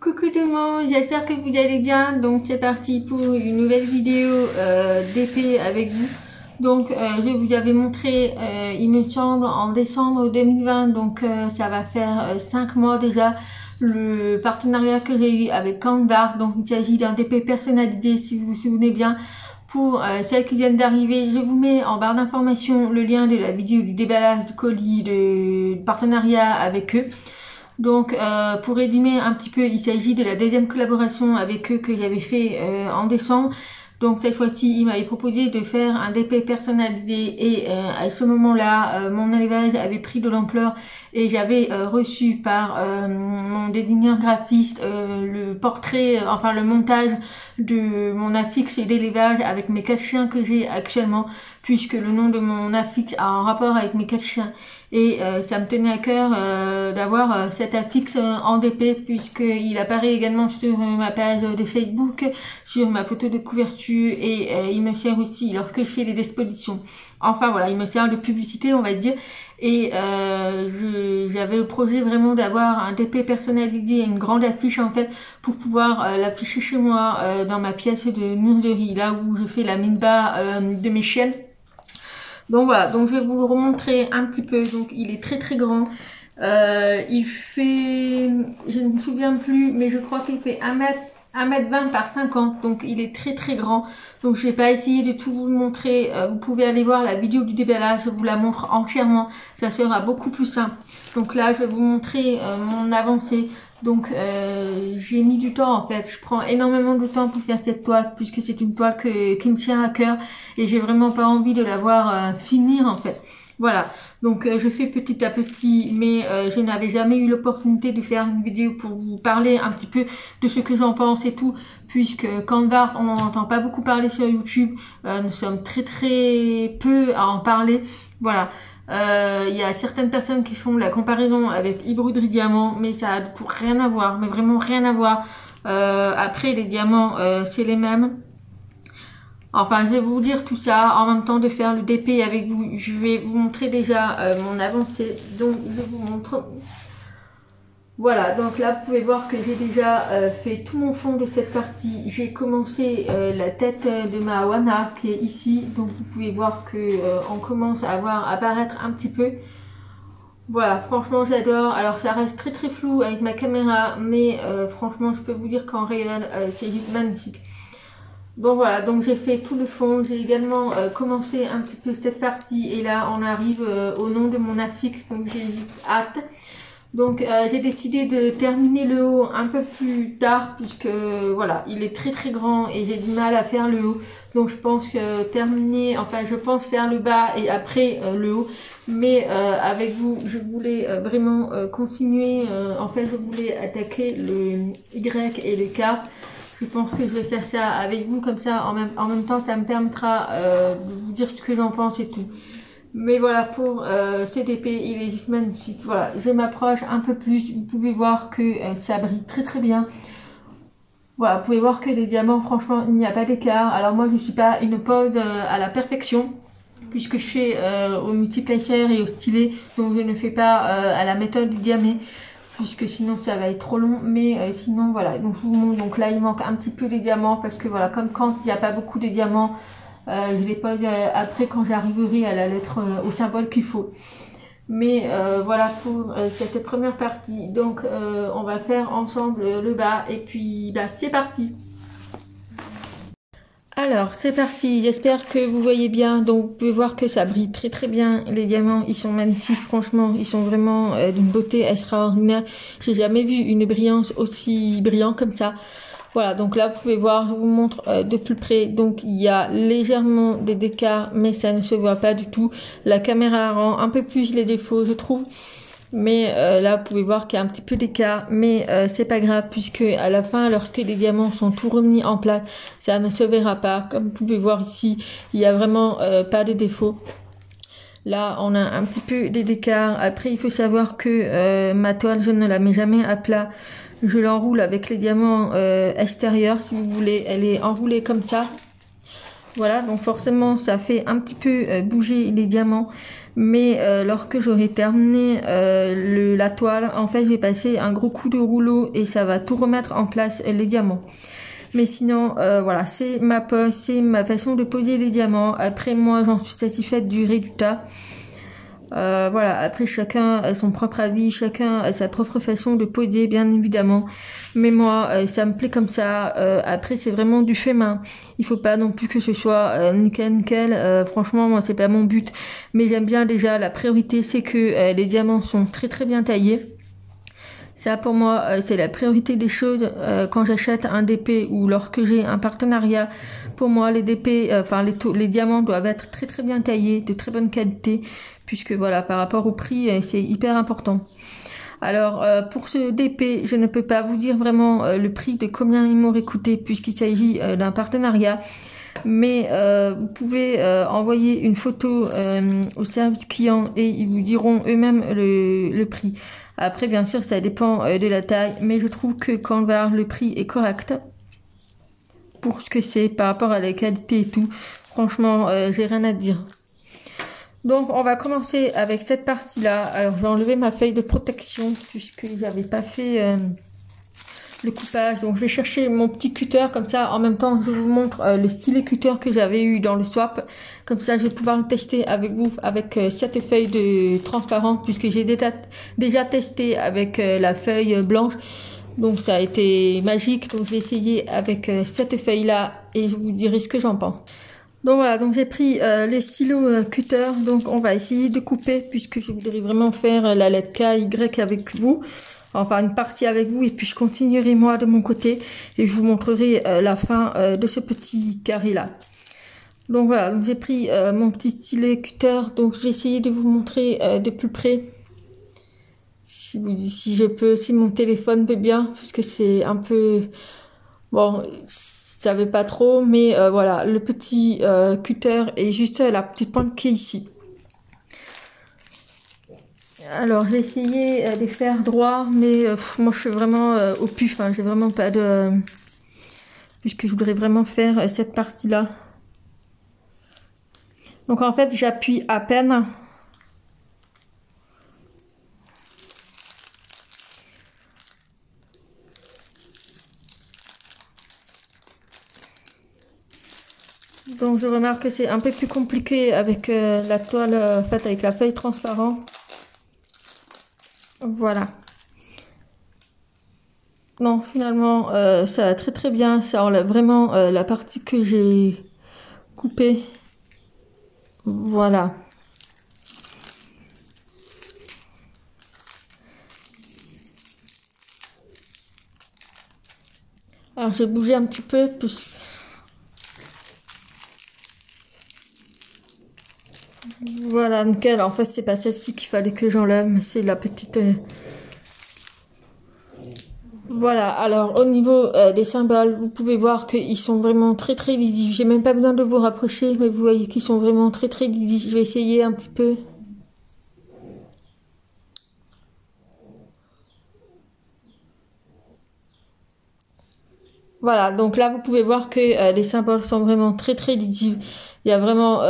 Coucou tout le monde, j'espère que vous allez bien. Donc c'est parti pour une nouvelle vidéo d'épée avec vous. Donc je vous avais montré, il me semble, en décembre 2020, donc ça va faire 5 mois déjà, le partenariat que j'ai eu avec Canva. Donc il s'agit d'un épée personnalisé, si vous vous souvenez bien. Pour celles qui viennent d'arriver, je vous mets en barre d'information le lien de la vidéo du déballage du colis, de partenariat avec eux. Donc pour résumer un petit peu, il s'agit de la deuxième collaboration avec eux que j'avais fait en décembre. Donc cette fois-ci, il m'avait proposé de faire un DP personnalisé et à ce moment-là, mon élevage avait pris de l'ampleur et j'avais reçu par mon désigneur graphiste le portrait, enfin le montage de mon affiche d'élevage avec mes 4 chiens que j'ai actuellement, puisque le nom de mon affiche a un rapport avec mes 4 chiens. Et ça me tenait à cœur d'avoir cet affixe en DP, puisqu'il apparaît également sur ma page de Facebook, sur ma photo de couverture, et il me sert aussi lorsque je fais des expositions. Enfin voilà, il me sert de publicité, on va dire. Et j'avais le projet vraiment d'avoir un DP personnalisé, une grande affiche en fait, pour pouvoir l'afficher chez moi dans ma pièce de nurserie, là où je fais la mine-bas de mes chiennes. Donc voilà, donc je vais vous le remontrer un petit peu. Donc il est très très grand. Il fait, je ne me souviens plus, mais je crois qu'il fait 1m20 par 50. Donc il est très très grand. Donc je vais pas essayer de tout vous montrer. Vous pouvez aller voir la vidéo du déballage, je vous la montre entièrement. Ça sera beaucoup plus simple. Donc là je vais vous montrer mon avancée. Donc j'ai mis du temps en fait, je prends énormément de temps pour faire cette toile, puisque c'est une toile qui me tient à cœur et j'ai vraiment pas envie de la voir finir en fait. Voilà, donc je fais petit à petit, mais je n'avais jamais eu l'opportunité de faire une vidéo pour vous parler un petit peu de ce que j'en pense et tout, puisque Canva, on n'en entend pas beaucoup parler sur YouTube, nous sommes très très peu à en parler, voilà. Il y a certaines personnes qui font la comparaison avec Hybridry Diamant, mais ça a rien à voir, mais vraiment rien à voir. Après les diamants, c'est les mêmes. Enfin, je vais vous dire tout ça en même temps de faire le DP avec vous. Je vais vous montrer déjà mon avancée. Donc je vous montre. Voilà, donc là vous pouvez voir que j'ai déjà fait tout mon fond de cette partie. J'ai commencé la tête de ma Wana qui est ici, donc vous pouvez voir que on commence à voir apparaître un petit peu. Voilà, franchement j'adore. Alors ça reste très très flou avec ma caméra, mais franchement je peux vous dire qu'en réel c'est juste magnifique. Bon voilà, donc j'ai fait tout le fond. J'ai également commencé un petit peu cette partie et là on arrive au nom de mon affixe, donc j'ai hâte. Donc j'ai décidé de terminer le haut un peu plus tard, puisque voilà, il est très très grand et j'ai du mal à faire le haut. Donc je pense que terminer, enfin je pense faire le bas et après le haut. Mais avec vous, je voulais vraiment continuer, en fait je voulais attaquer le Y et le K. Je pense que je vais faire ça avec vous, comme ça en même temps ça me permettra de vous dire ce que j'en pense et tout. Mais voilà, pour CDP, il est juste magnifique. Voilà, je m'approche un peu plus. Vous pouvez voir que ça brille très très bien. Voilà, vous pouvez voir que les diamants, franchement, il n'y a pas d'écart. Alors moi, je suis pas une pose à la perfection, puisque je fais au multiplacer et au stylet. Donc je ne fais pas à la méthode du diamant, puisque sinon ça va être trop long. Mais sinon, voilà. Donc je vous montre. Donc là, il manque un petit peu les diamants, parce que voilà, comme quand il n'y a pas beaucoup de diamants, je les pose après quand j'arriverai à la lettre, au symbole qu'il faut. Mais voilà pour cette première partie. Donc on va faire ensemble le bas et puis bah, c'est parti. Alors c'est parti, j'espère que vous voyez bien. Donc vous pouvez voir que ça brille très très bien. Les diamants ils sont magnifiques, franchement ils sont vraiment d'une beauté extraordinaire. J'ai jamais vu une brillance aussi brillante comme ça. Voilà, donc là vous pouvez voir, je vous montre de plus près. Donc il y a légèrement des écarts, mais ça ne se voit pas du tout. La caméra rend un peu plus les défauts, je trouve. Mais là vous pouvez voir qu'il y a un petit peu d'écart, mais c'est pas grave, puisque à la fin, lorsque les diamants sont tout remis en place, ça ne se verra pas. Comme vous pouvez voir ici, il y a vraiment pas de défaut. Là, on a un petit peu d'écart. Après, il faut savoir que ma toile, je ne la mets jamais à plat. Je l'enroule avec les diamants extérieurs, si vous voulez. Elle est enroulée comme ça. Voilà, donc forcément ça fait un petit peu bouger les diamants, mais lorsque j'aurai terminé la toile, en fait je vais passer un gros coup de rouleau et ça va tout remettre en place les diamants. Mais sinon voilà, c'est ma pose, c'est ma façon de poser les diamants. Après moi j'en suis satisfaite du résultat. Voilà, après chacun a son propre avis, chacun a sa propre façon de poser bien évidemment, mais moi ça me plaît comme ça. Après c'est vraiment du fait main, il faut pas non plus que ce soit nickel, franchement moi c'est pas mon but, mais j'aime bien déjà, la priorité c'est que les diamants sont très bien taillés. Ça pour moi c'est la priorité des choses quand j'achète un DP ou lorsque j'ai un partenariat. Pour moi les DP, les diamants doivent être très bien taillés, de très bonne qualité, puisque voilà, par rapport au prix c'est hyper important. Alors pour ce DP je ne peux pas vous dire vraiment le prix de combien il m'aurait coûté puisqu'il s'agit d'un partenariat. Mais vous pouvez envoyer une photo au service client et ils vous diront eux-mêmes le prix. Après bien sûr ça dépend de la taille, mais je trouve que quand le prix est correct pour ce que c'est par rapport à la qualité et tout, franchement j'ai rien à dire. Donc on va commencer avec cette partie là. Alors je vais enlever ma feuille de protection puisque j'avais pas fait le coupage, donc je vais chercher mon petit cutter, comme ça en même temps je vous montre le stylet cutter que j'avais eu dans le swap, comme ça je vais pouvoir le tester avec vous avec cette feuille de transparente puisque j'ai déjà testé avec la feuille blanche, donc ça a été magique. Donc je vais essayer avec cette feuille là et je vous dirai ce que j'en pense. Donc voilà, donc j'ai pris les stylos cutter, donc on va essayer de couper puisque je voudrais vraiment faire la lettre K, Y avec vous. Enfin une partie avec vous et puis je continuerai moi de mon côté et je vous montrerai la fin de ce petit carré là. Donc voilà, donc j'ai pris mon petit stylet cutter, donc je vais essayer de vous montrer de plus près si je peux, si mon téléphone veut bien, puisque c'est un peu bon, ça veut pas trop, mais voilà, le petit cutter est juste la petite pointe qui est ici. Alors j'ai essayé de faire droit, mais moi je suis vraiment au pif, hein, j'ai vraiment pas de... puisque je voudrais vraiment faire cette partie là. Donc en fait j'appuie à peine. Donc je remarque que c'est un peu plus compliqué avec la toile faite avec la feuille transparente. Voilà. Non, finalement, ça va très bien. Ça enlève vraiment la partie que j'ai coupée. Voilà. Alors, j'ai bougé un petit peu. Voilà, nickel. En fait, c'est pas celle-ci qu'il fallait que j'enlève, mais c'est la petite... Voilà, alors au niveau des symboles, vous pouvez voir qu'ils sont vraiment très lisibles. J'ai même pas besoin de vous rapprocher, mais vous voyez qu'ils sont vraiment très lisibles. Je vais essayer un petit peu. Voilà, donc là vous pouvez voir que les symboles sont vraiment très lisibles. Il n'y a vraiment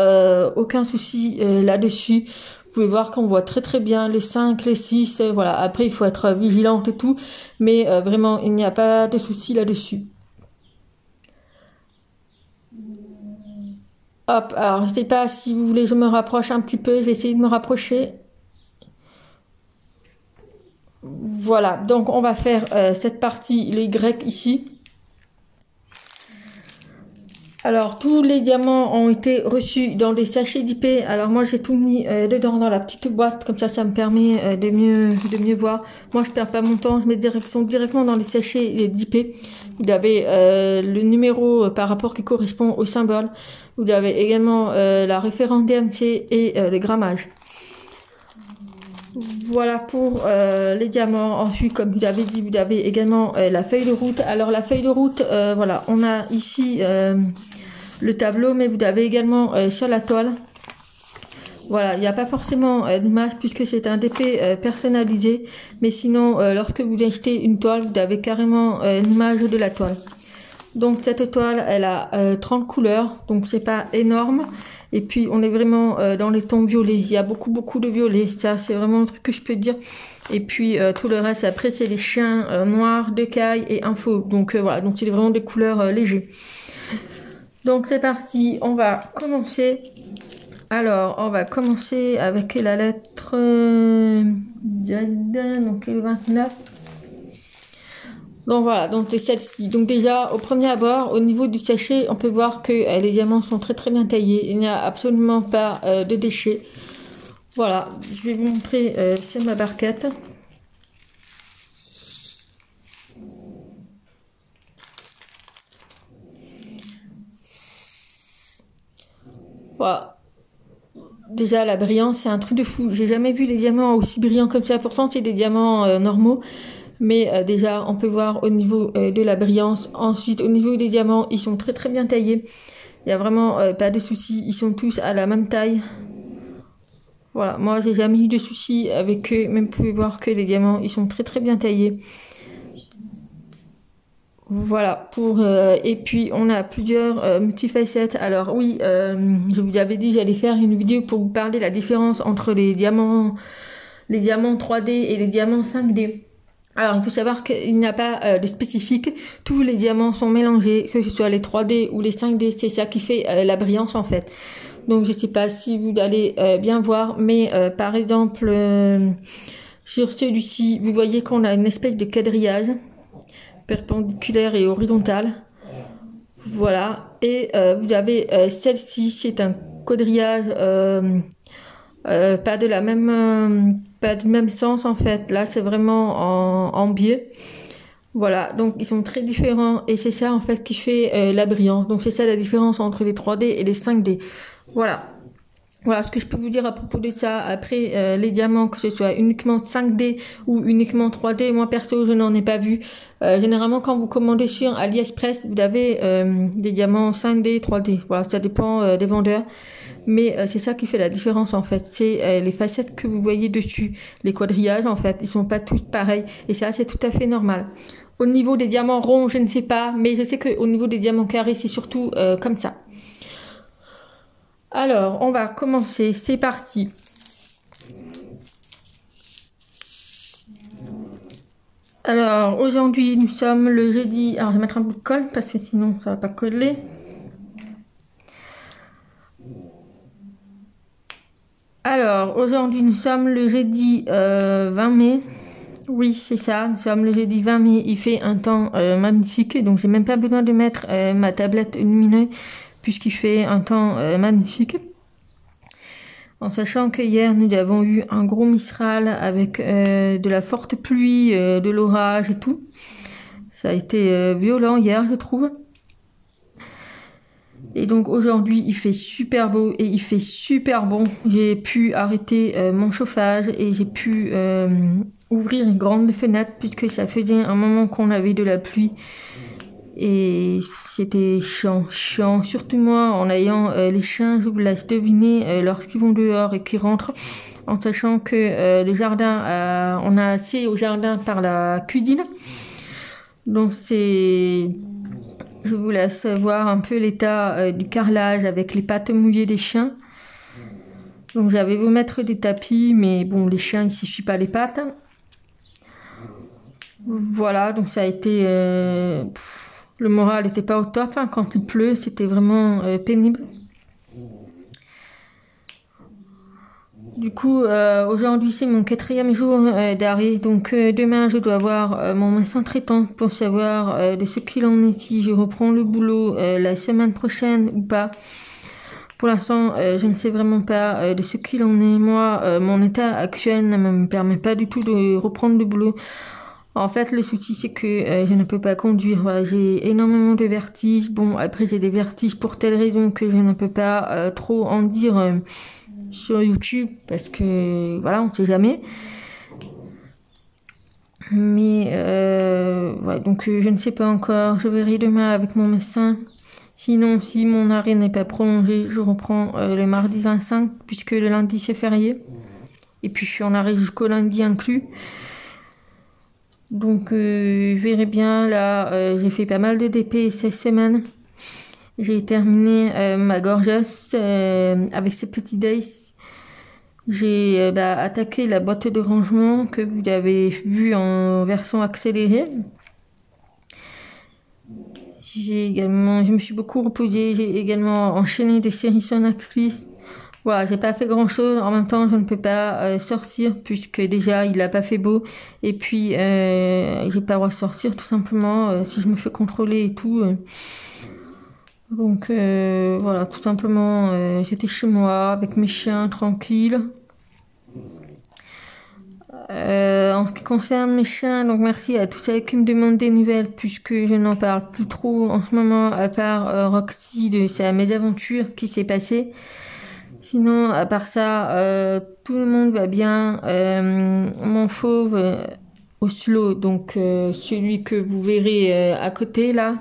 aucun souci là-dessus. Vous pouvez voir qu'on voit très bien les 5, les 6, voilà. Après, il faut être vigilante et tout, mais vraiment, il n'y a pas de souci là-dessus. Hop, alors je sais pas si vous voulez, je me rapproche un petit peu, je vais essayer de me rapprocher. Voilà, donc on va faire cette partie, le Y ici. Alors tous les diamants ont été reçus dans des sachets d'IP. Alors moi j'ai tout mis dedans dans la petite boîte, comme ça me permet de mieux voir. Moi je perds pas mon temps, je mets directement dans les sachets d'IP. Vous avez le numéro par rapport qui correspond au symbole. Vous avez également la référence DMC et le grammage. Voilà pour les diamants. Ensuite, comme vous avez dit, vous avez également la feuille de route. Alors la feuille de route, voilà, on a ici le tableau, mais vous avez également sur la toile. Voilà, il n'y a pas forcément d'image puisque c'est un DP personnalisé. Mais sinon, lorsque vous achetez une toile, vous avez carrément une image de la toile. Donc cette toile, elle a 30 couleurs, donc c'est pas énorme. Et puis on est vraiment dans les tons violets. Il y a beaucoup de violets, ça c'est vraiment un truc que je peux dire. Et puis tout le reste, après c'est les chiens noirs, de caille et un fauve. Donc voilà, donc c'est vraiment des couleurs légères. Donc c'est parti, on va commencer. Alors on va commencer avec la lettre donc le 29. Donc voilà, donc c'est celle-ci. Donc déjà, au premier abord, au niveau du sachet, on peut voir que les diamants sont très bien taillés. Il n'y a absolument pas de déchets. Voilà, je vais vous montrer sur ma barquette. Voilà. Déjà, la brillance, c'est un truc de fou. J'ai jamais vu les diamants aussi brillants comme ça. Pourtant, c'est des diamants normaux. Mais déjà, on peut voir au niveau de la brillance. Ensuite, au niveau des diamants, ils sont très bien taillés. Il n'y a vraiment pas de soucis. Ils sont tous à la même taille. Voilà, moi, j'ai jamais eu de soucis avec eux. Même vous pouvez voir que les diamants, ils sont très bien taillés. Voilà, et puis on a plusieurs multifacettes. Alors oui, je vous avais dit j'allais faire une vidéo pour vous parler de la différence entre les diamants 3D et les diamants 5D. Alors, il faut savoir qu'il n'y a pas de spécifique. Tous les diamants sont mélangés, que ce soit les 3D ou les 5D. C'est ça qui fait la brillance, en fait. Donc, je ne sais pas si vous allez bien voir. Mais, par exemple, sur celui-ci, vous voyez qu'on a une espèce de quadrillage perpendiculaire et horizontal. Voilà. Et vous avez celle-ci, c'est un quadrillage... pas du même sens en fait. Là c'est vraiment en biais. Voilà, donc ils sont très différents et c'est ça en fait qui fait la brillance. Donc c'est ça la différence entre les 3D et les 5D. Voilà ce que je peux vous dire à propos de ça. Après les diamants, que ce soit uniquement 5D ou uniquement 3D, moi perso je n'en ai pas vu. Généralement quand vous commandez sur AliExpress, vous avez des diamants 5D, 3D. Voilà, ça dépend des vendeurs. Mais c'est ça qui fait la différence en fait, c'est les facettes que vous voyez dessus, les quadrillages en fait, ils sont pas tous pareils et ça c'est tout à fait normal. Au niveau des diamants ronds, je ne sais pas, mais je sais qu'au niveau des diamants carrés, c'est surtout comme ça. Alors, on va commencer, c'est parti. Alors, aujourd'hui, nous sommes le jeudi, alors je vais mettre un bout de colle parce que sinon ça va pas coller. Alors, aujourd'hui, nous sommes le jeudi 20 mai. Oui, c'est ça, nous sommes le jeudi 20 mai. Il fait un temps magnifique, donc j'ai même pas besoin de mettre ma tablette lumineuse puisqu'il fait un temps magnifique. En sachant que hier, nous avons eu un gros Mistral avec de la forte pluie, de l'orage et tout. Ça a été violent hier, je trouve. Et donc aujourd'hui il fait super beau et il fait super bon. J'ai pu arrêter mon chauffage et j'ai pu ouvrir une grande fenêtre puisque ça faisait un moment qu'on avait de la pluie. Et c'était chiant. Surtout moi en ayant les chiens, je vous laisse deviner lorsqu'ils vont dehors et qu'ils rentrent. En sachant que le jardin, on a accès au jardin par la cuisine. Donc c'est... Je vous laisse voir un peu l'état du carrelage avec les pattes mouillées des chiens. Donc j'avais beau mettre des tapis, mais bon, les chiens, ils s'essuient pas les pattes. Voilà, donc ça a été... le moral n'était pas au top, hein. Quand il pleut, c'était vraiment pénible. Du coup, aujourd'hui c'est mon 4e jour d'arrêt, donc demain je dois voir mon médecin traitant pour savoir de ce qu'il en est, si je reprends le boulot la semaine prochaine ou pas. Pour l'instant, je ne sais vraiment pas de ce qu'il en est. Moi, mon état actuel ne me permet pas du tout de reprendre le boulot. En fait, le souci c'est que je ne peux pas conduire. Voilà, j'ai énormément de vertiges. Bon, après j'ai des vertiges pour telle raison que je ne peux pas trop en dire sur YouTube parce que voilà, on ne sait jamais. Mais ouais, donc je ne sais pas encore. Je verrai demain avec mon médecin. Sinon, si mon arrêt n'est pas prolongé, je reprends le mardi 25 puisque le lundi c'est férié. Et puis je suis en arrêt jusqu'au lundi inclus. Donc je verrai bien. Là, j'ai fait pas mal de DP cette semaine. J'ai terminé ma gorgeous avec ces petits days. J'ai attaqué la boîte de rangement que vous avez vu en version accélérée. Je me suis beaucoup reposée. J'ai également enchaîné des séries sur Netflix. Voilà, j'ai pas fait grand chose. En même temps, je ne peux pas sortir puisque déjà il a pas fait beau. Et puis, j'ai pas le droit de sortir tout simplement si je me fais contrôler et tout. Donc voilà, tout simplement, j'étais chez moi avec mes chiens tranquille. En ce qui concerne mes chiens, donc merci à tous ceux qui me demandent des nouvelles puisque je n'en parle plus trop en ce moment à part Roxy de sa mésaventure qui s'est passée. Sinon, à part ça, tout le monde va bien. Mon fauve Oslo, donc celui que vous verrez à côté là,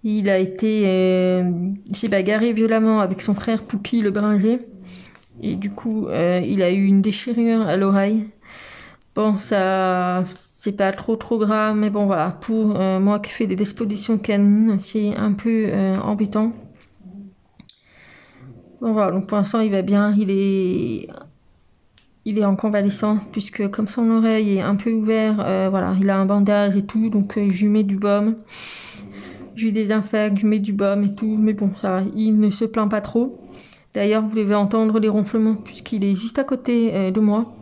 il a été s'est bagarré violemment avec son frère Pookie le Bringer. Et du coup, il a eu une déchirure à l'oreille. Bon, ça, c'est pas trop grave, mais bon, voilà. Pour moi qui fais des dispositions canines, c'est un peu embêtant. Bon, voilà, donc pour l'instant, il va bien. Il est en convalescence, puisque comme son oreille est un peu ouverte, voilà, il a un bandage et tout, donc je lui mets du baume. Je lui désinfecte, je mets du baume et tout, mais bon, ça va, il ne se plaint pas trop. D'ailleurs, vous devez entendre les ronflements puisqu'il est juste à côté de moi.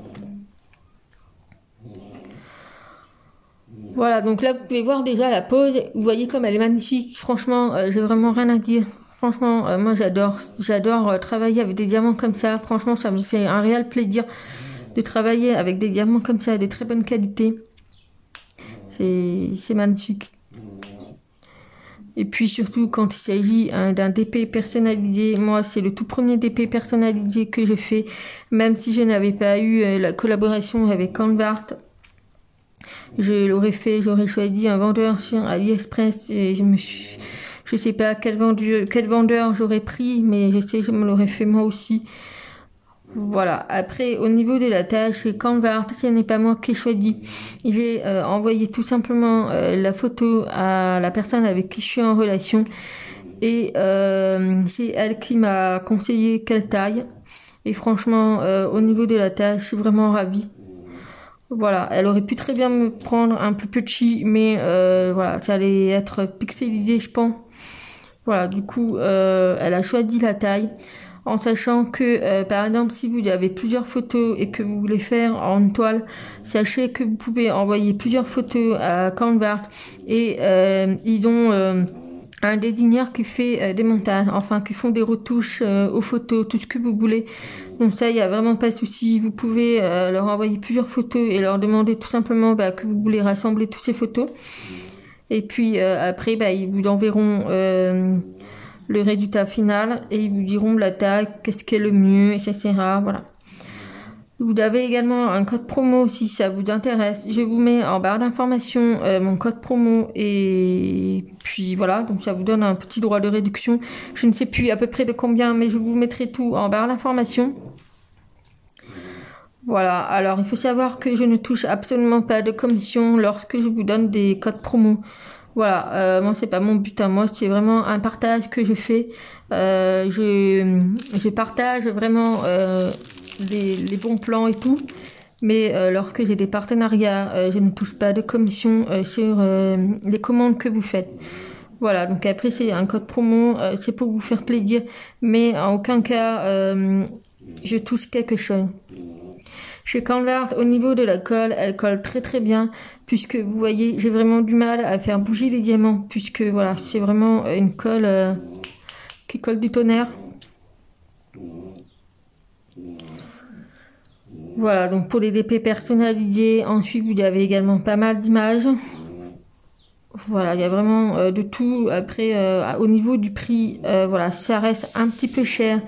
Voilà, donc là, vous pouvez voir déjà la pose. Vous voyez comme elle est magnifique. Franchement, j'ai vraiment rien à dire. Franchement, moi, j'adore travailler avec des diamants comme ça. Franchement, ça me fait un réel plaisir de travailler avec des diamants comme ça, de très bonne qualité. C'est magnifique. Et puis surtout quand il s'agit d'un DP personnalisé, moi c'est le tout premier DP personnalisé que je fais, même si je n'avais pas eu la collaboration avec Canvart. Je l'aurais fait, j'aurais choisi un vendeur sur AliExpress et je sais pas quel vendeur j'aurais pris, mais je sais que je me l'aurais fait moi aussi. Voilà, après au niveau de la tâche, chez Canvart, ce n'est pas moi qui ai choisi. J'ai envoyé tout simplement la photo à la personne avec qui je suis en relation et c'est elle qui m'a conseillé quelle taille. Et franchement, au niveau de la tâche, je suis vraiment ravie. Voilà, elle aurait pu très bien me prendre un plus petit, mais voilà, ça allait être pixelisé, je pense. Voilà, du coup, elle a choisi la taille. En sachant que, par exemple, si vous avez plusieurs photos et que vous voulez faire en toile, sachez que vous pouvez envoyer plusieurs photos à Canvart et ils ont un désigneur qui fait des montages, enfin qui font des retouches aux photos, tout ce que vous voulez. Donc ça, il n'y a vraiment pas de souci. Vous pouvez leur envoyer plusieurs photos et leur demander tout simplement que vous voulez rassembler toutes ces photos. Et puis après, ils vous enverront le résultat final et ils vous diront la taille, qu'est-ce qui est le mieux, etc. Voilà. Vous avez également un code promo si ça vous intéresse. Je vous mets en barre d'information mon code promo et puis voilà, donc ça vous donne un petit droit de réduction. Je ne sais plus à peu près de combien, mais je vous mettrai tout en barre d'information. Voilà, alors il faut savoir que je ne touche absolument pas de commission lorsque je vous donne des codes promo. Voilà, moi c'est pas mon but à moi, c'est vraiment un partage que je fais. Je partage vraiment les bons plans et tout, mais lorsque j'ai des partenariats, je ne touche pas de commission sur les commandes que vous faites. Voilà, donc après c'est un code promo, c'est pour vous faire plaisir, mais en aucun cas je touche quelque chose. Chez Canvart, au niveau de la colle, elle colle très bien, puisque vous voyez, j'ai vraiment du mal à faire bouger les diamants, puisque voilà, c'est vraiment une colle qui colle du tonnerre. Voilà, donc pour les DP personnalisés, ensuite vous avez également pas mal d'images. Voilà, il y a vraiment de tout. Après, au niveau du prix, voilà, ça reste un petit peu cher,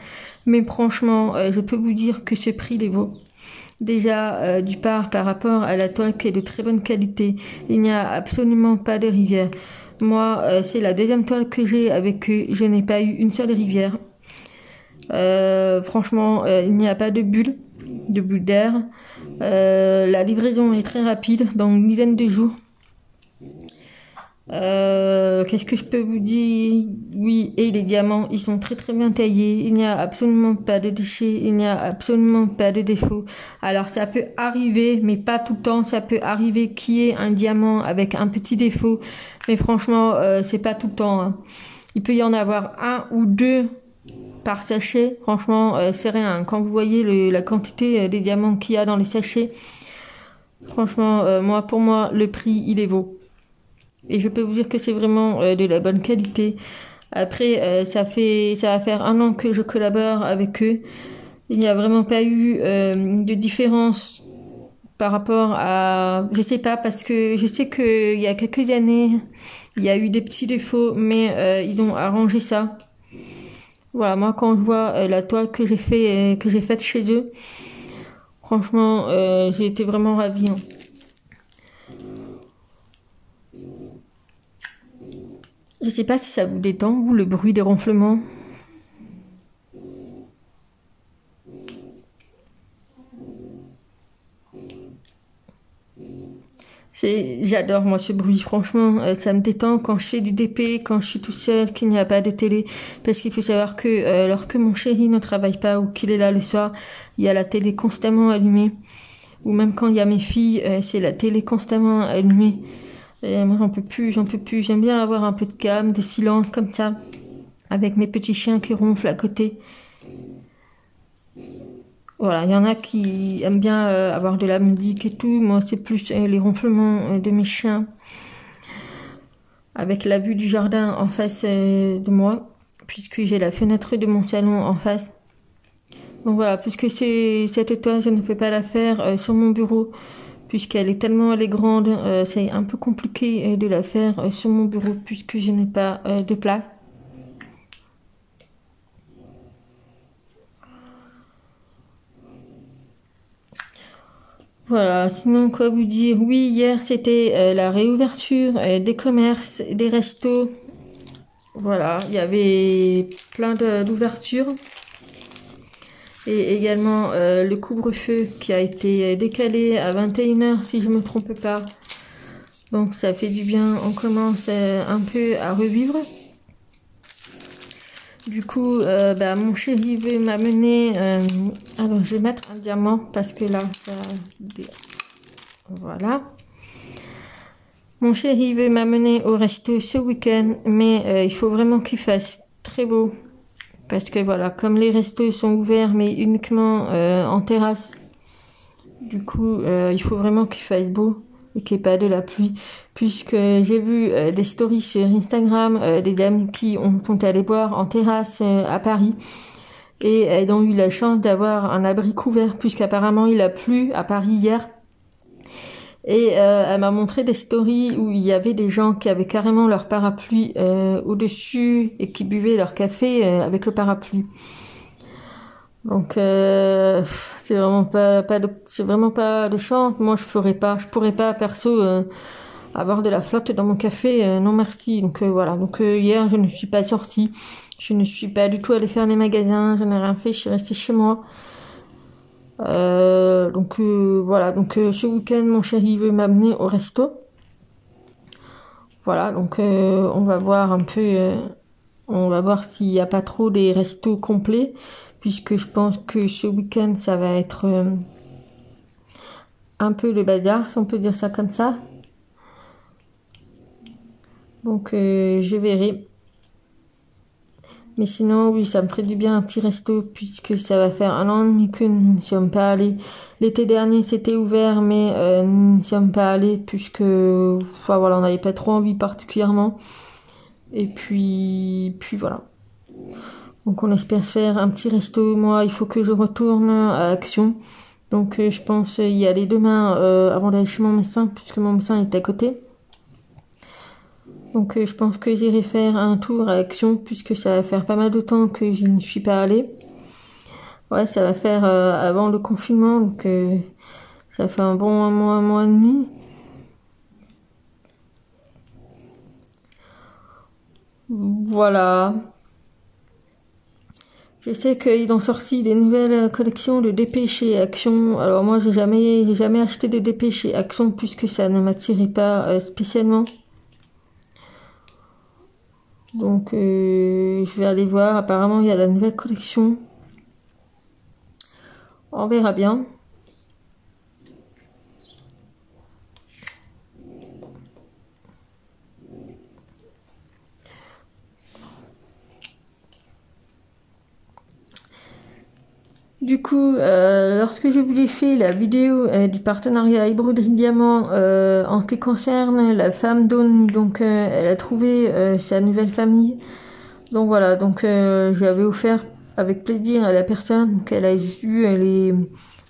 mais franchement, je peux vous dire que ce prix les vaut. Déjà, du par rapport à la toile qui est de très bonne qualité, il n'y a absolument pas de rivière. Moi, c'est la deuxième toile que j'ai avec eux, je n'ai pas eu une seule rivière. Franchement, il n'y a pas de bulle d'air. La livraison est très rapide, dans une dizaine de jours. Qu'est-ce que je peux vous dire? Oui, et les diamants, ils sont très très bien taillés. Il n'y a absolument pas de déchets, il n'y a absolument pas de défauts. Alors ça peut arriver, mais pas tout le temps. Ça peut arriver qu'il y ait un diamant avec un petit défaut, mais franchement, c'est pas tout le temps, hein. Il peut y en avoir un ou deux par sachet. Franchement, c'est rien. Quand vous voyez la quantité des diamants qu'il y a dans les sachets, franchement, pour moi, le prix, il est beau. Et je peux vous dire que c'est vraiment de la bonne qualité. Après, ça va faire 1 an que je collabore avec eux. Il n'y a vraiment pas eu de différence par rapport à... Je sais pas, parce que je sais qu'il y a quelques années, il y a eu des petits défauts, mais ils ont arrangé ça. Voilà, moi quand je vois la toile que j'ai faite chez eux, franchement, j'ai été vraiment ravie, hein. Je sais pas si ça vous détend, vous, le bruit des ronflements. J'adore moi ce bruit, franchement, ça me détend quand je fais du DP, quand je suis tout seul, qu'il n'y a pas de télé. Parce qu'il faut savoir que lorsque mon chéri ne travaille pas ou qu'il est là le soir, il y a la télé constamment allumée. Ou même quand il y a mes filles, c'est la télé constamment allumée. Et moi j'en peux plus. J'aime bien avoir un peu de calme, de silence comme ça, avec mes petits chiens qui ronflent à côté. Voilà, il y en a qui aiment bien avoir de la musique et tout. Moi c'est plus les ronflements de mes chiens, avec la vue du jardin en face de moi, puisque j'ai la fenêtre de mon salon en face. Donc voilà, puisque cette toile, je ne peux pas la faire sur mon bureau, puisqu'elle est grande, c'est un peu compliqué de la faire sur mon bureau, puisque je n'ai pas de place. Voilà, sinon quoi vous dire? Oui, hier c'était la réouverture des commerces, des restos. Voilà, il y avait plein d'ouvertures. Et également le couvre-feu qui a été décalé à 21h si je me trompe pas. Donc ça fait du bien, on commence un peu à revivre. Du coup, mon chéri veut m'amener... alors je vais mettre un diamant parce que là, ça... Voilà. Mon chéri veut m'amener au resto ce week-end, mais il faut vraiment qu'il fasse très beau. Parce que voilà, comme les restos sont ouverts, mais uniquement en terrasse, du coup, il faut vraiment qu'il fasse beau et qu'il n'y ait pas de la pluie. Puisque j'ai vu des stories sur Instagram, des dames qui sont allées boire en terrasse à Paris. Et elles ont eu la chance d'avoir un abri couvert, puisqu'apparemment il a plu à Paris hier. Et elle m'a montré des stories où il y avait des gens qui avaient carrément leur parapluie au-dessus et qui buvaient leur café avec le parapluie. Donc c'est vraiment pas de chance. Moi je pourrais pas perso avoir de la flotte dans mon café, non merci. Donc voilà. Donc hier je ne suis pas sortie, je ne suis pas du tout allée faire les magasins, je n'ai rien fait, je suis restée chez moi. Voilà, donc ce week-end mon chéri veut m'amener au resto. Voilà, donc on va voir un peu, on va voir s'il n'y a pas trop des restos complets, puisque je pense que ce week-end ça va être un peu le bazar, si on peut dire ça comme ça. Donc je verrai. Mais sinon, oui, ça me ferait du bien un petit resto, puisque ça va faire 1 an et demi que nous n'y sommes pas allés. L'été dernier, c'était ouvert, mais nous n'y sommes pas allés, puisque, enfin voilà, on n'avait pas trop envie particulièrement. Et puis voilà. Donc on espère se faire un petit resto. Moi, il faut que je retourne à Action. Donc je pense y aller demain avant d'aller chez mon médecin, puisque mon médecin est à côté. Donc je pense que j'irai faire un tour à Action, puisque ça va faire pas mal de temps que je n'y suis pas allée. Ouais, ça va faire avant le confinement, donc ça fait un bon un mois et demi. Voilà. Je sais qu'ils ont sorti des nouvelles collections de DP chez Action. Alors moi j'ai jamais acheté de DP chez Action puisque ça ne m'attirait pas spécialement. Donc je vais aller voir. Apparemment il y a la nouvelle collection. On verra bien. Du coup, lorsque je vous ai fait la vidéo du partenariat Broderie Diamant en ce qui concerne la femme d'Onu, donc elle a trouvé sa nouvelle famille. Donc voilà, donc j'avais offert avec plaisir à la personne qu'elle a eu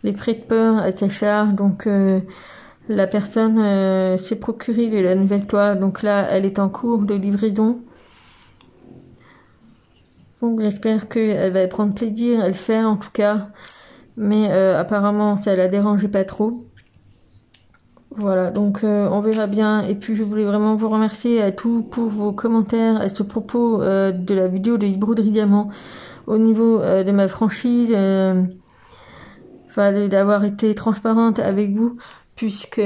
les frais de port à sa charge. Donc la personne s'est procuré de la nouvelle toile. Donc là, elle est en cours de livraison. Donc j'espère qu'elle va prendre plaisir à le faire en tout cas. Mais apparemment ça la dérangeait pas trop. Voilà, donc on verra bien. Et puis je voulais vraiment vous remercier à tous pour vos commentaires à ce propos de la vidéo de Broderie Diamant. Au niveau de ma franchise, d'avoir été transparente avec vous. Puisque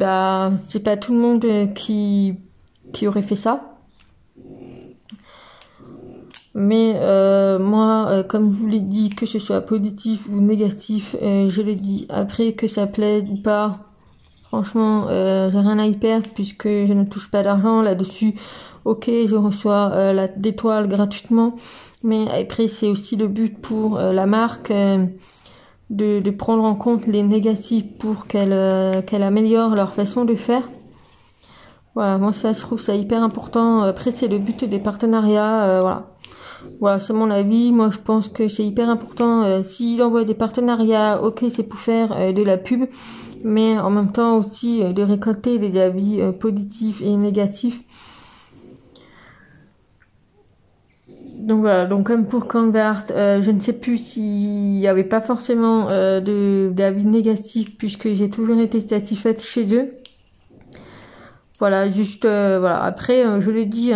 bah c'est pas tout le monde qui aurait fait ça. Mais moi, comme je vous l'ai dit, que ce soit positif ou négatif, je l'ai dit, après que ça plaise ou pas, franchement, j'ai rien à y perdre puisque je ne touche pas d'argent là-dessus. Ok, je reçois des toiles gratuitement, mais après c'est aussi le but pour la marque de prendre en compte les négatifs pour qu'elle améliore leur façon de faire. Voilà, moi ça, je trouve ça hyper important. Après c'est le but des partenariats, voilà. Voilà, c'est mon avis. Moi, je pense que c'est hyper important. S'il envoie des partenariats, ok, c'est pour faire de la pub, mais en même temps aussi de récolter des avis positifs et négatifs. Donc voilà, donc comme pour Canvart, je ne sais plus s'il n'y avait pas forcément d'avis négatifs puisque j'ai toujours été satisfaite chez eux. Voilà, juste, voilà. Après, je l'ai dit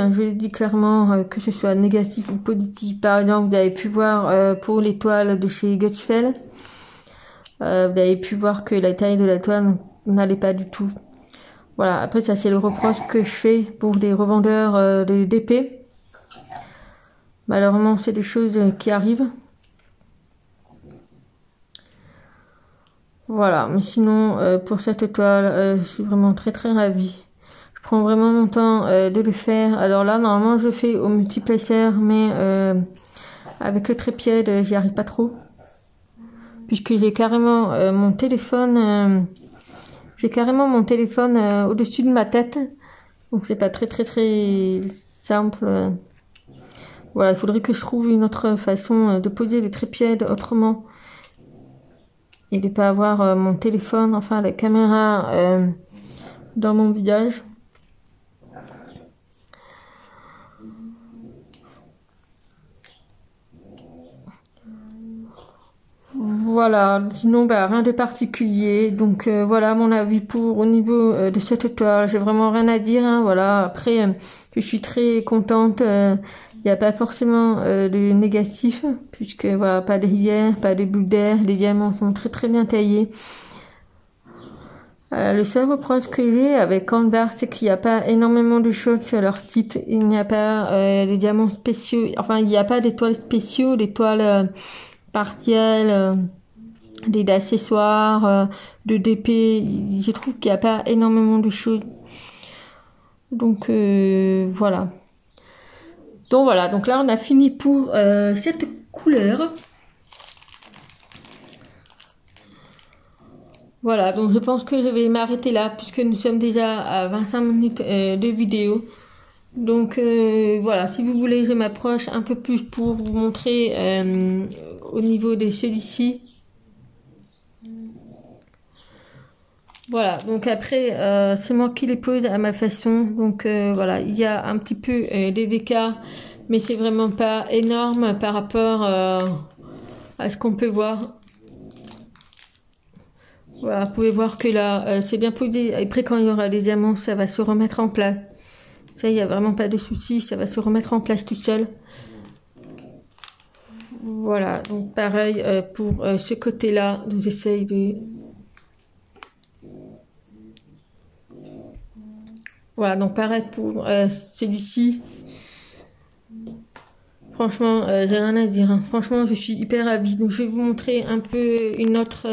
clairement, que ce soit négatif ou positif. Par exemple, vous avez pu voir pour les toiles de chez Gutfeld, vous avez pu voir que la taille de la toile n'allait pas du tout. Voilà, après ça c'est le reproche que je fais pour des revendeurs de DP. Malheureusement, c'est des choses qui arrivent. Voilà, mais sinon, pour cette toile, je suis vraiment très ravie. Je prends vraiment mon temps de le faire. Alors là, normalement, je le fais au multiplacer, mais avec le trépied, j'y arrive pas trop. Puisque j'ai carrément mon téléphone... au-dessus de ma tête. Donc c'est pas très simple. Voilà, il faudrait que je trouve une autre façon de poser le trépied autrement. Et de pas avoir mon téléphone, enfin la caméra dans mon visage. Voilà, sinon bah rien de particulier. Donc voilà mon avis au niveau de cette toile. J'ai vraiment rien à dire, hein, voilà. Après je suis très contente. Il n'y a pas forcément de négatif puisque voilà, pas de rivière, pas de bulles d'air. Les diamants sont très bien taillés. Le seul reproche que j'ai avec Canvart, c'est qu'il n'y a pas énormément de choses sur leur site. Il n'y a pas des diamants spéciaux. Enfin, il n'y a pas d'étoiles spéciaux, des toiles partielles, des accessoires, de DP. Je trouve qu'il n'y a pas énormément de choses. Donc voilà. Donc voilà. Donc là, on a fini pour cette couleur. Voilà, donc je pense que je vais m'arrêter là puisque nous sommes déjà à 25 minutes de vidéo. Donc voilà, si vous voulez, je m'approche un peu plus pour vous montrer au niveau de celui-ci. Voilà, donc après, c'est moi qui les pose à ma façon. Donc voilà, il y a un petit peu des écarts, mais c'est vraiment pas énorme par rapport à ce qu'on peut voir. Voilà, vous pouvez voir que là, c'est bien posé. Après, quand il y aura des diamants, ça va se remettre en place. Ça, il n'y a vraiment pas de souci. Ça va se remettre en place tout seul. Voilà, donc pareil pour ce côté-là, donc j'essaye de... Voilà, donc pareil pour celui-ci. Franchement, j'ai rien à dire, hein. Franchement, je suis hyper ravie. Donc je vais vous montrer un peu une autre...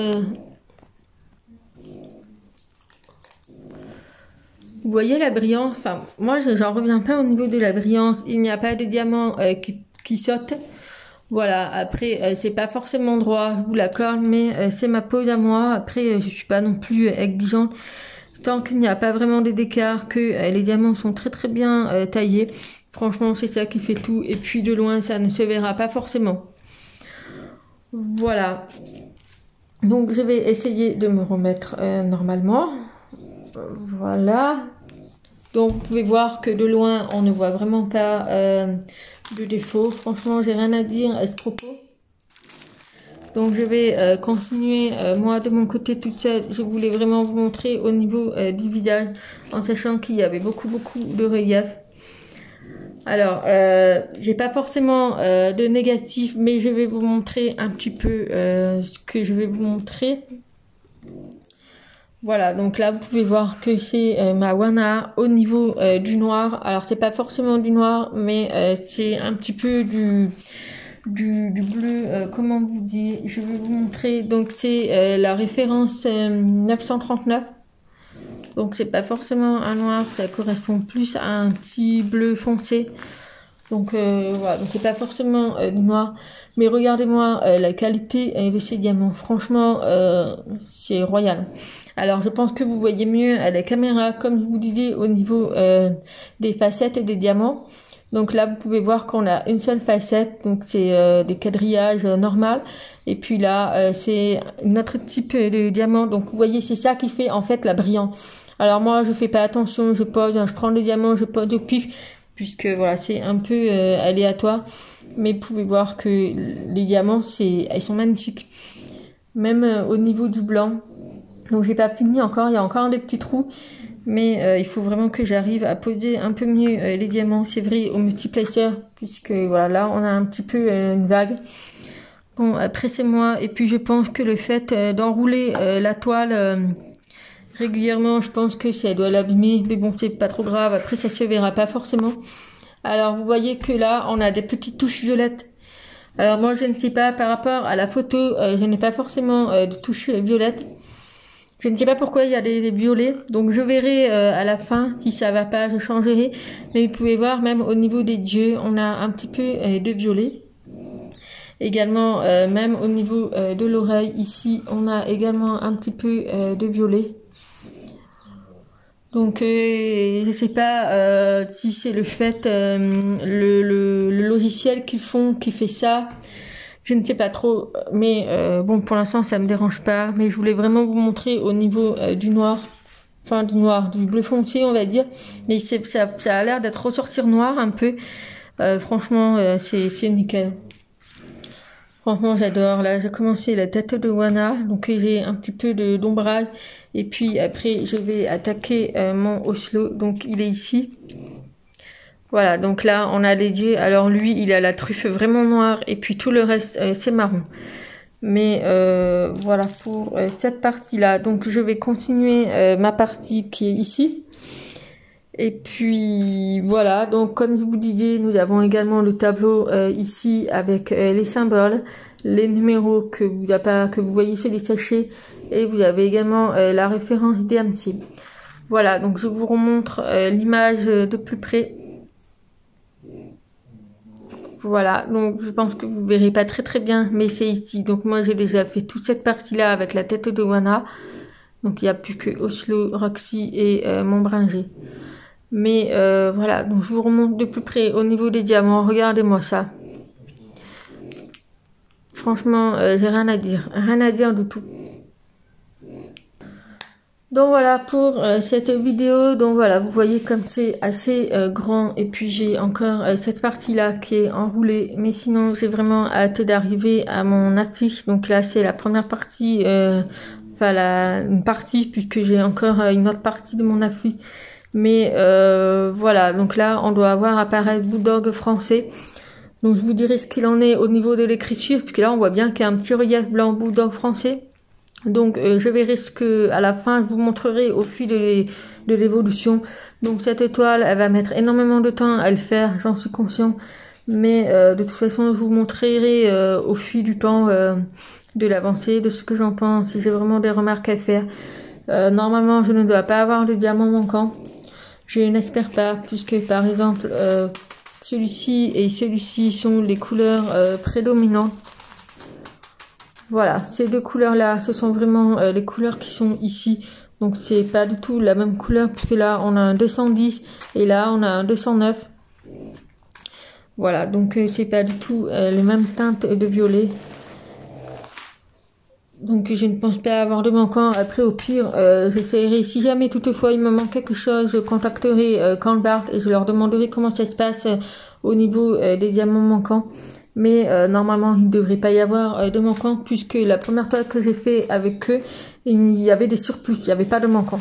Vous voyez la brillance, enfin, moi j'en reviens pas au niveau de la brillance. Il n'y a pas de diamant qui saute. Voilà, après, c'est pas forcément droit, je vous l'accorde, mais c'est ma pose à moi. Après, je suis pas non plus exigeante. Tant qu'il n'y a pas vraiment d'écart, que les diamants sont très très bien taillés. Franchement, c'est ça qui fait tout. Et puis de loin, ça ne se verra pas forcément. Voilà. Donc, je vais essayer de me remettre normalement. Voilà. Donc, vous pouvez voir que de loin, on ne voit vraiment pas de défaut. Franchement, j'ai rien à dire à ce propos. Donc, je vais continuer, moi, de mon côté toute seule. Je voulais vraiment vous montrer au niveau du visage, en sachant qu'il y avait beaucoup de relief. Alors, j'ai pas forcément de négatif, mais je vais vous montrer un petit peu ce que je vais vous montrer. Voilà, donc là, vous pouvez voir que c'est ma Wana au niveau du noir. Alors, c'est pas forcément du noir, mais c'est un petit peu du bleu, comment vous dire, je vais vous montrer. Donc, c'est la référence 939. Donc c'est pas forcément un noir, ça correspond plus à un petit bleu foncé. Donc voilà, donc c'est pas forcément du noir. Mais regardez-moi la qualité de ces diamants. Franchement, c'est royal. Alors je pense que vous voyez mieux à la caméra, comme je vous disais, au niveau des facettes et des diamants. Donc là, vous pouvez voir qu'on a une seule facette, donc c'est des quadrillages normal. Et puis là, c'est un autre type de diamant. Donc vous voyez, c'est ça qui fait en fait la brillance. Alors moi, je fais pas attention, je pose, je prends le diamant, je pose au pif, puisque voilà, c'est un peu aléatoire. Mais vous pouvez voir que les diamants, ils sont magnifiques. Même au niveau du blanc. Donc j'ai pas fini encore, il y a encore des petits trous. Mais il faut vraiment que j'arrive à poser un peu mieux les diamants. C'est vrai au multiplacer, puisque voilà, là on a un petit peu une vague. Bon, après c'est moi. Et puis je pense que le fait d'enrouler la toile régulièrement, je pense que ça doit l'abîmer. Mais bon, c'est pas trop grave. Après ça se verra pas forcément. Alors vous voyez que là on a des petites touches violettes. Alors moi je ne sais pas, par rapport à la photo, je n'ai pas forcément de touches violettes. Je ne sais pas pourquoi il y a des violets, donc je verrai à la fin, si ça va pas, je changerai. Mais vous pouvez voir, même au niveau des yeux, on a un petit peu de violet. Également, même au niveau de l'oreille, ici, on a également un petit peu de violet. Donc, je ne sais pas si c'est le fait, le logiciel qui fait ça. Je ne sais pas trop, mais bon, pour l'instant, ça me dérange pas. Mais je voulais vraiment vous montrer au niveau du noir, enfin du bleu foncé, on va dire. Mais ça a l'air d'être ressortir noir un peu. Franchement, c'est nickel. Franchement, j'adore. Là, j'ai commencé la tête de Wana, donc j'ai un petit peu d'ombrage. Et puis après, je vais attaquer mon Oslo. Donc, il est ici. Voilà, donc là, on a les yeux. Alors lui, il a la truffe vraiment noire. Et puis tout le reste, c'est marron. Mais voilà pour cette partie-là. Donc je vais continuer ma partie qui est ici. Et puis voilà, donc comme je vous disais, nous avons également le tableau ici avec les symboles, les numéros que vous voyez sur les sachets. Et vous avez également la référence DMC. Voilà, donc je vous remontre l'image de plus près. Voilà, donc je pense que vous verrez pas très bien, mais c'est ici. Donc moi j'ai déjà fait toute cette partie-là avec la tête de Wana. Donc il n'y a plus que Oslo, Roxy et Montbringer. Mais voilà, donc je vous remonte de plus près au niveau des diamants. Regardez-moi ça. Franchement, j'ai rien à dire du tout. Donc voilà pour cette vidéo. Donc voilà, vous voyez comme c'est assez grand. Et puis j'ai encore cette partie là qui est enroulée. Mais sinon j'ai vraiment hâte d'arriver à mon affiche. Donc là c'est la première partie, enfin une partie, puisque j'ai encore une autre partie de mon affiche. Mais voilà, donc là on doit avoir apparaître Bulldog français. Donc je vous dirai ce qu'il en est au niveau de l'écriture, puisque là on voit bien qu'il y a un petit relief blanc bulldog français. Donc je verrai ce que à la fin je vous montrerai au fil de l'évolution. Donc cette toile, elle va mettre énormément de temps à le faire, j'en suis conscient. Mais de toute façon je vous montrerai au fil du temps de l'avancée, de ce que j'en pense, si j'ai vraiment des remarques à faire. Normalement je ne dois pas avoir de diamant manquant. Je n'espère pas, puisque par exemple celui-ci et celui-ci sont les couleurs prédominantes. Voilà, ces deux couleurs-là, ce sont vraiment les couleurs qui sont ici. Donc c'est pas du tout la même couleur, puisque là on a un 210 et là on a un 209. Voilà, donc c'est pas du tout les mêmes teintes de violet. Donc je ne pense pas avoir de manquant. Après au pire, j'essaierai, si jamais toutefois il me manque quelque chose, je contacterai Canbart et je leur demanderai comment ça se passe au niveau des diamants manquants. Mais normalement il ne devrait pas y avoir de manquant, puisque la première toile que j'ai fait avec eux, il y avait des surplus, il n'y avait pas de manquant.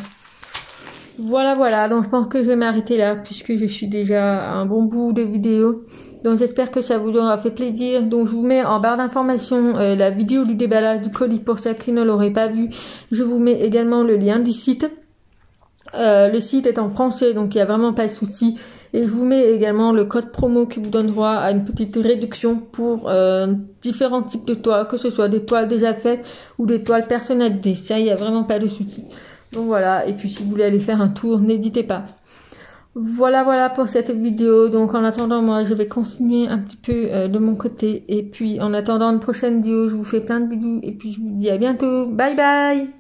Voilà, donc je pense que je vais m'arrêter là, puisque je suis déjà à un bon bout de vidéo. Donc j'espère que ça vous aura fait plaisir. Donc je vous mets en barre d'informations la vidéo du déballage du colis pour ceux qui ne l'auraient pas vu. Je vous mets également le lien du site. Le site est en français, donc il n'y a vraiment pas de souci. Et je vous mets également le code promo qui vous donne droit à une petite réduction pour différents types de toiles, que ce soit des toiles déjà faites ou des toiles personnalisées. Ça, il n'y a vraiment pas de souci. Donc voilà, et puis si vous voulez aller faire un tour, n'hésitez pas. Voilà pour cette vidéo. Donc en attendant, moi je vais continuer un petit peu de mon côté. Et puis en attendant une prochaine vidéo, je vous fais plein de bisous. Et puis je vous dis à bientôt. Bye bye.